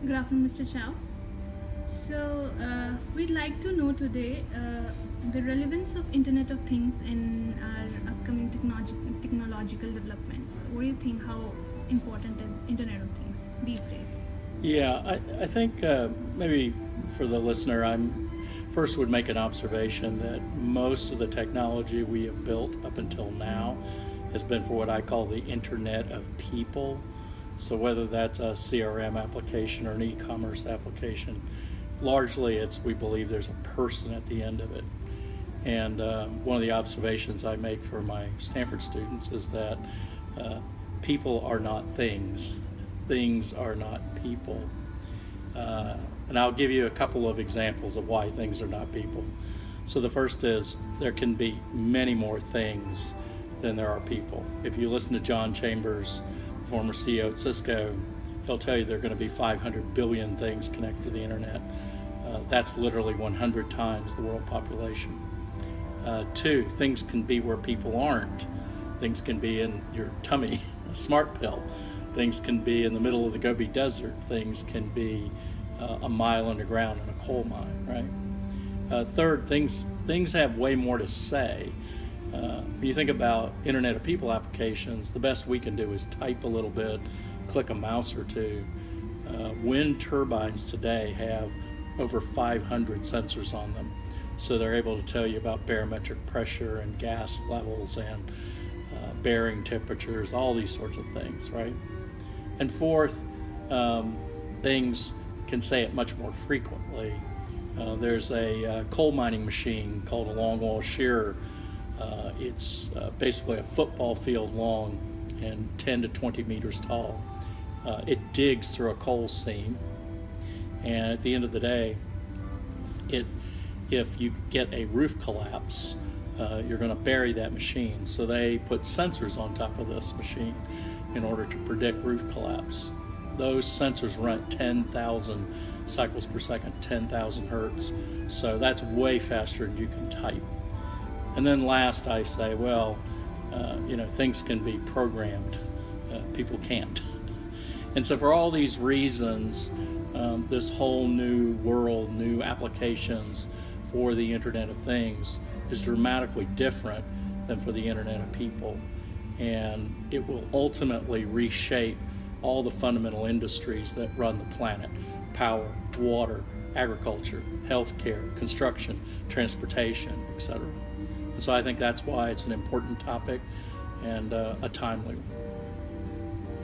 Good afternoon, Mr. Chow. We'd like to know today the relevance of Internet of Things in our upcoming technological developments. What do you think? How important is Internet of Things these days? Yeah, I think maybe for the listener, I'm first would make an observation that most of the technology we have built up until now has been for what I call the Internet of People. So whether that's a CRM application or an e-commerce application, largely it's we believe there's a person at the end of it. And one of the observations I make for my Stanford students is that people are not things. Things are not people. And I'll give you a couple of examples of why things are not people. So the first is there can be many more things than there are people. If you listen to John Chambers, former CEO at Cisco, he'll tell you there are going to be 500 billion things connected to the internet. That's literally 100 times the world population. Two, things can be where people aren't. Things can be in your tummy, a smart pill. Things can be in the middle of the Gobi Desert. Things can be a mile underground in a coal mine, right? Third, things have way more to say. When you think about Internet of People applications, the best we can do is type a little bit, click a mouse or two. Wind turbines today have over 500 sensors on them. So they're able to tell you about barometric pressure and gas levels and bearing temperatures, all these sorts of things, right? And fourth, things can say it much more frequently. There's a coal mining machine called a longwall shearer. It's basically a football field long and 10 to 20 meters tall. It digs through a coal seam, and at the end of the day, if you get a roof collapse, you're going to bury that machine. So they put sensors on top of this machine in order to predict roof collapse. Those sensors run at 10,000 cycles per second, 10,000 hertz. So that's way faster than you can type. And then last, I say, well, things can be programmed. People can't. And so for all these reasons, this whole new world, new applications for the Internet of Things is dramatically different than for the Internet of People. And it will ultimately reshape all the fundamental industries that run the planet: power, water, agriculture, healthcare, construction, transportation, etc. And so I think that's why it's an important topic and a timely one.